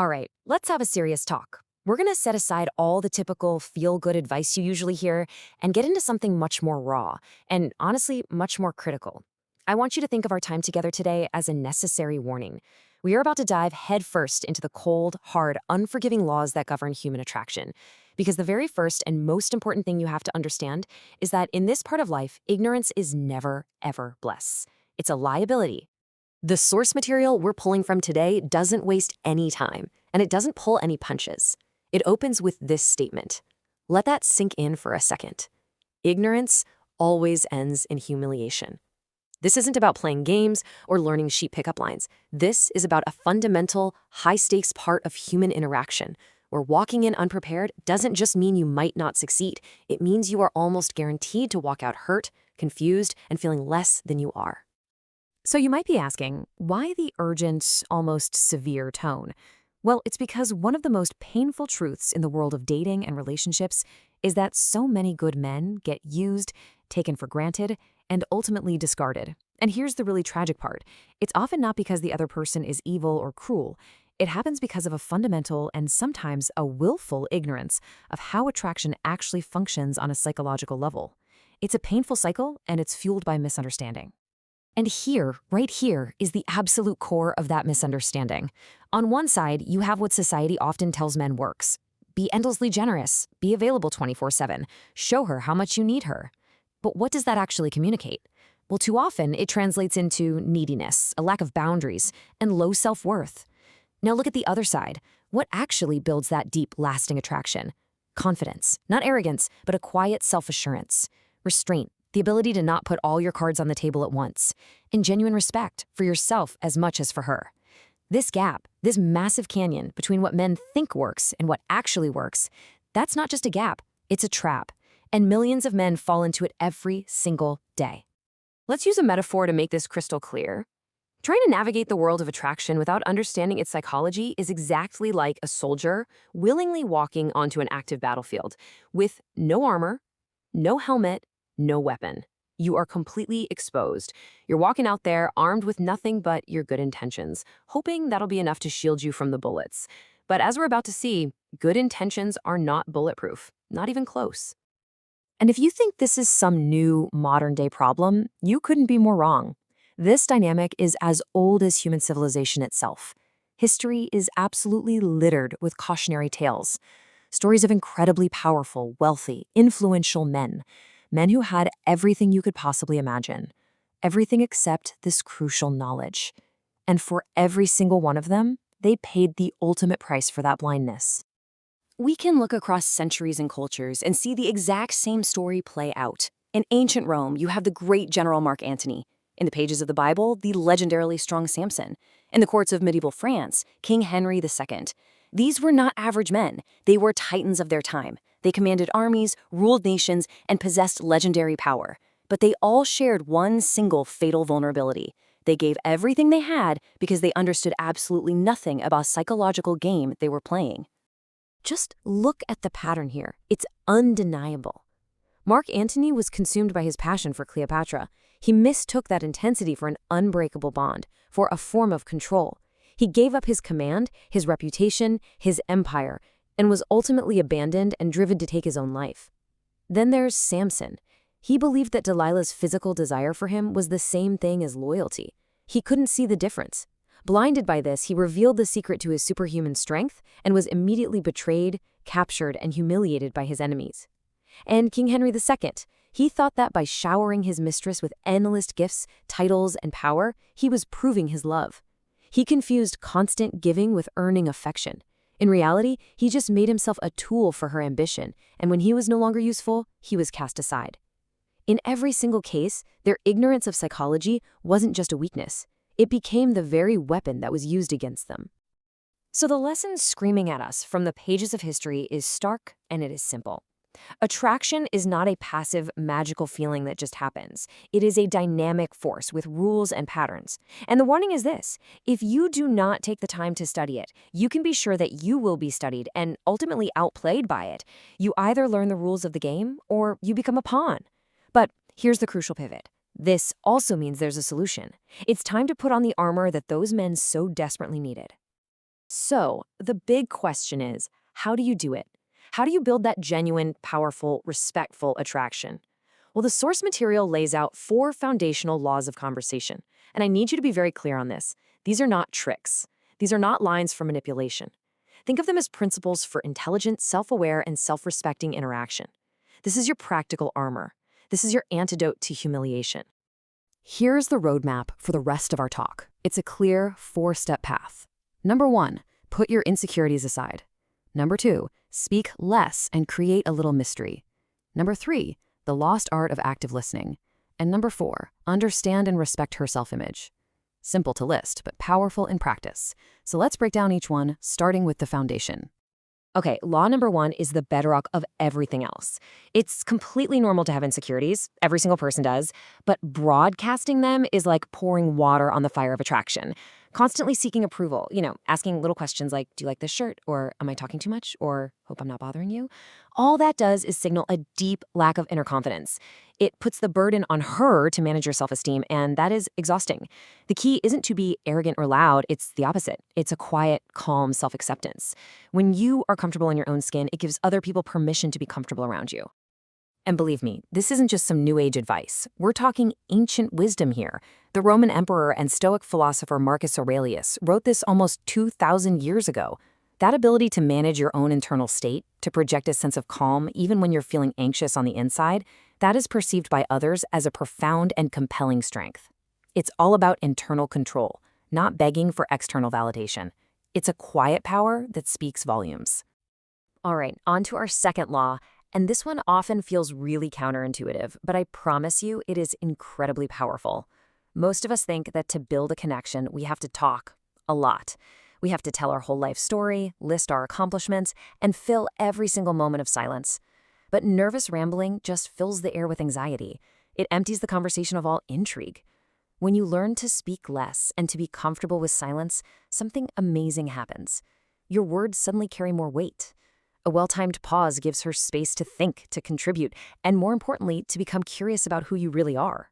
All right, let's have a serious talk. We're going to set aside all the typical feel-good advice you usually hear and get into something much more raw and, honestly, much more critical. I want you to think of our time together today as a necessary warning. We are about to dive headfirst into the cold, hard, unforgiving laws that govern human attraction. Because the very first and most important thing you have to understand is that in this part of life, ignorance is never, ever bliss. It's a liability. The source material we're pulling from today doesn't waste any time, and it doesn't pull any punches. It opens with this statement. Let that sink in for a second. Ignorance always ends in humiliation. This isn't about playing games or learning sheet pickup lines. This is about a fundamental, high-stakes part of human interaction, where walking in unprepared doesn't just mean you might not succeed. It means you are almost guaranteed to walk out hurt, confused, and feeling less than you are. So you might be asking, why the urgent, almost severe tone? Well, it's because one of the most painful truths in the world of dating and relationships is that so many good men get used, taken for granted, and ultimately discarded. And here's the really tragic part. It's often not because the other person is evil or cruel. It happens because of a fundamental and sometimes a willful ignorance of how attraction actually functions on a psychological level. It's a painful cycle, and it's fueled by misunderstanding. And here, right here, is the absolute core of that misunderstanding. On one side, you have what society often tells men works. Be endlessly generous, be available 24/7, show her how much you need her. But what does that actually communicate? Well, too often, it translates into neediness, a lack of boundaries, and low self-worth. Now look at the other side. What actually builds that deep, lasting attraction? Confidence, not arrogance, but a quiet self-assurance. Restraint, the ability to not put all your cards on the table at once, and genuine respect for yourself as much as for her. This gap, this massive canyon between what men think works and what actually works, that's not just a gap, it's a trap. And millions of men fall into it every single day. Let's use a metaphor to make this crystal clear. Trying to navigate the world of attraction without understanding its psychology is exactly like a soldier willingly walking onto an active battlefield with no armor, no helmet, no weapon. You are completely exposed. You're walking out there armed with nothing but your good intentions, hoping that'll be enough to shield you from the bullets. But as we're about to see, good intentions are not bulletproof, not even close. And if you think this is some new modern-day problem, you couldn't be more wrong. This dynamic is as old as human civilization itself. History is absolutely littered with cautionary tales, stories of incredibly powerful, wealthy, influential men who had everything you could possibly imagine, everything except this crucial knowledge. And for every single one of them, they paid the ultimate price for that blindness. We can look across centuries and cultures and see the exact same story play out. In ancient Rome, you have the great general Mark Antony. In the pages of the Bible, the legendarily strong Samson. In the courts of medieval France, King Henry II. These were not average men. They were titans of their time. They commanded armies, ruled nations, and possessed legendary power. But they all shared one single fatal vulnerability. They gave everything they had because they understood absolutely nothing about the psychological game they were playing. Just look at the pattern here. It's undeniable. Mark Antony was consumed by his passion for Cleopatra. He mistook that intensity for an unbreakable bond, for a form of control. He gave up his command, his reputation, his empire, and was ultimately abandoned and driven to take his own life. Then there's Samson. He believed that Delilah's physical desire for him was the same thing as loyalty. He couldn't see the difference. Blinded by this, he revealed the secret to his superhuman strength and was immediately betrayed, captured, and humiliated by his enemies. And King Henry II, he thought that by showering his mistress with endless gifts, titles, and power, he was proving his love. He confused constant giving with earning affection. In reality, he just made himself a tool for her ambition, and when he was no longer useful, he was cast aside. In every single case, their ignorance of psychology wasn't just a weakness. It became the very weapon that was used against them. So the lesson screaming at us from the pages of history is stark, and it is simple. Attraction is not a passive, magical feeling that just happens. It is a dynamic force with rules and patterns. And the warning is this: if you do not take the time to study it, you can be sure that you will be studied and ultimately outplayed by it. You either learn the rules of the game or you become a pawn. But here's the crucial pivot. This also means there's a solution. It's time to put on the armor that those men so desperately needed. So, the big question is, how do you do it? How do you build that genuine, powerful, respectful attraction? Well, the source material lays out 4 foundational laws of conversation, and I need you to be very clear on this. These are not tricks. These are not lines for manipulation. Think of them as principles for intelligent, self-aware, and self-respecting interaction. This is your practical armor. This is your antidote to humiliation. Here's the roadmap for the rest of our talk. It's a clear 4-step path. Number 1, put your insecurities aside. Number 2, speak less and create a little mystery. Number 3, the lost art of active listening. And number 4, understand and respect her self-image. Simple to list, but powerful in practice. So let's break down each one, starting with the foundation. Okay, law number 1 is the bedrock of everything else. It's completely normal to have insecurities. Every single person does. But broadcasting them is like pouring water on the fire of attraction. Constantly seeking approval, asking little questions like, do you like this shirt? Or am I talking too much? Or hope I'm not bothering you? All that does is signal a deep lack of inner confidence. It puts the burden on her to manage your self-esteem, and that is exhausting. The key isn't to be arrogant or loud, it's the opposite. It's a quiet, calm self-acceptance. When you are comfortable in your own skin, it gives other people permission to be comfortable around you. And believe me, this isn't just some new age advice. We're talking ancient wisdom here. The Roman emperor and Stoic philosopher Marcus Aurelius wrote this almost 2,000 years ago. That ability to manage your own internal state, to project a sense of calm even when you're feeling anxious on the inside, that is perceived by others as a profound and compelling strength. It's all about internal control, not begging for external validation. It's a quiet power that speaks volumes. All right, on to our second law. And this one often feels really counterintuitive, but I promise you it is incredibly powerful. Most of us think that to build a connection, we have to talk a lot. We have to tell our whole life story, list our accomplishments, and fill every single moment of silence. But nervous rambling just fills the air with anxiety. It empties the conversation of all intrigue. When you learn to speak less and to be comfortable with silence, something amazing happens. Your words suddenly carry more weight. A well-timed pause gives her space to think, to contribute, and more importantly, to become curious about who you really are.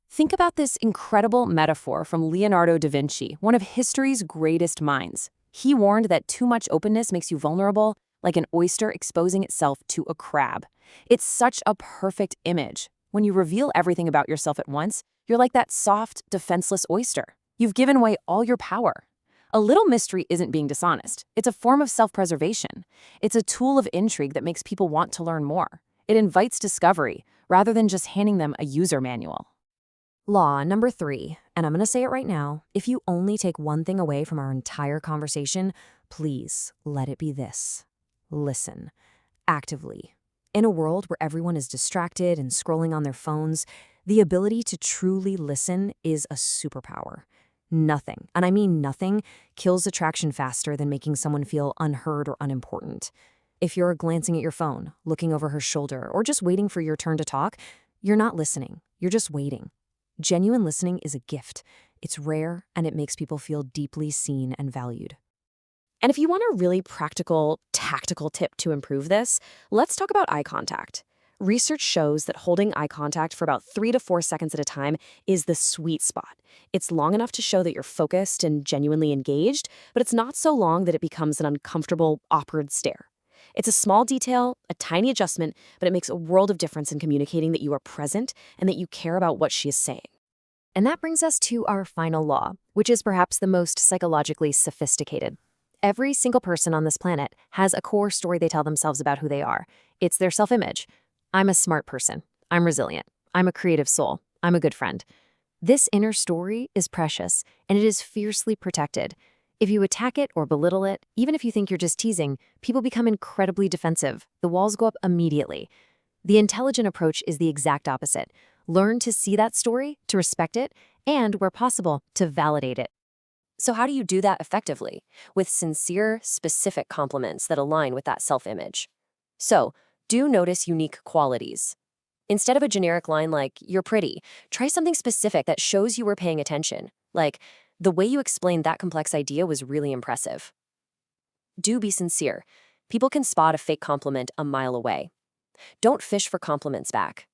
Think about this incredible metaphor from Leonardo da Vinci, one of history's greatest minds. He warned that too much openness makes you vulnerable, like an oyster exposing itself to a crab. It's such a perfect image. When you reveal everything about yourself at once, you're like that soft, defenseless oyster. You've given away all your power. A little mystery isn't being dishonest. It's a form of self-preservation. It's a tool of intrigue that makes people want to learn more. It invites discovery, rather than just handing them a user manual. Law number 3, and I'm going to say it right now, if you only take one thing away from our entire conversation, please let it be this. Listen, actively. In a world where everyone is distracted and scrolling on their phones, the ability to truly listen is a superpower. Nothing, and I mean nothing, kills attraction faster than making someone feel unheard or unimportant. If you're glancing at your phone, looking over her shoulder, or just waiting for your turn to talk, you're not listening, you're just waiting. Genuine listening is a gift. It's rare, and it makes people feel deeply seen and valued. And if you want a really practical, tactical tip to improve this, let's talk about eye contact. Research shows that holding eye contact for about 3 to 4 seconds at a time is the sweet spot. It's long enough to show that you're focused and genuinely engaged, but it's not so long that it becomes an uncomfortable, awkward stare. It's a small detail, a tiny adjustment, but it makes a world of difference in communicating that you are present and that you care about what she is saying. And that brings us to our final law, which is perhaps the most psychologically sophisticated. Every single person on this planet has a core story they tell themselves about who they are. It's their self-image. I'm a smart person. I'm resilient. I'm a creative soul. I'm a good friend. This inner story is precious, and it is fiercely protected. If you attack it or belittle it, even if you think you're just teasing, people become incredibly defensive. The walls go up immediately. The intelligent approach is the exact opposite. Learn to see that story, to respect it, and, where possible, to validate it. So how do you do that effectively? With sincere, specific compliments that align with that self-image. So, do notice unique qualities. Instead of a generic line like, you're pretty, try something specific that shows you were paying attention. Like, the way you explained that complex idea was really impressive. Do be sincere. People can spot a fake compliment a mile away. Don't fish for compliments back.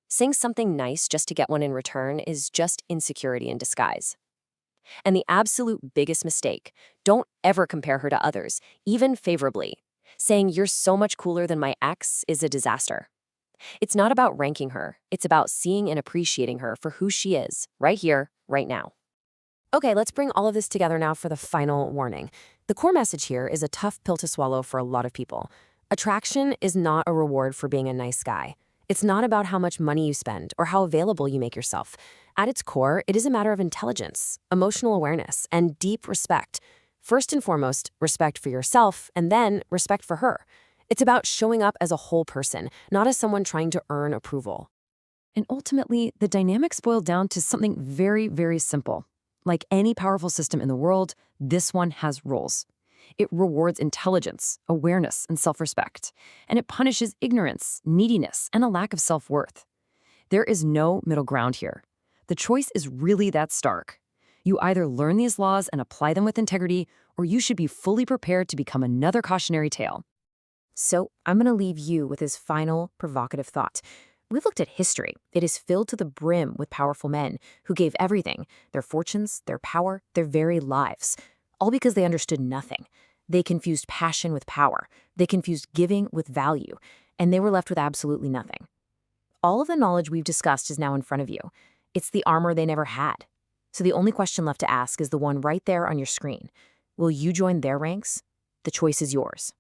Saying something nice just to get one in return is just insecurity in disguise. And the absolute biggest mistake, don't ever compare her to others, even favorably. Saying you're so much cooler than my ex is a disaster. It's not about ranking her, it's about seeing and appreciating her for who she is, right here, right now. Okay, let's bring all of this together now for the final warning. The core message here is a tough pill to swallow for a lot of people. Attraction is not a reward for being a nice guy. It's not about how much money you spend or how available you make yourself. At its core, it is a matter of intelligence, emotional awareness, and deep respect. First and foremost, respect for yourself, and then respect for her. It's about showing up as a whole person, not as someone trying to earn approval. And ultimately, the dynamics boil down to something very, very simple. Like any powerful system in the world, this one has rules. It rewards intelligence, awareness, and self-respect. And it punishes ignorance, neediness, and a lack of self-worth. There is no middle ground here. The choice is really that stark. You either learn these laws and apply them with integrity, or you should be fully prepared to become another cautionary tale. So I'm going to leave you with his final provocative thought. We've looked at history. It is filled to the brim with powerful men who gave everything, their fortunes, their power, their very lives, all because they understood nothing. They confused passion with power. They confused giving with value, and they were left with absolutely nothing. All of the knowledge we've discussed is now in front of you. It's the armor they never had. So the only question left to ask is the one right there on your screen. Will you join their ranks? The choice is yours.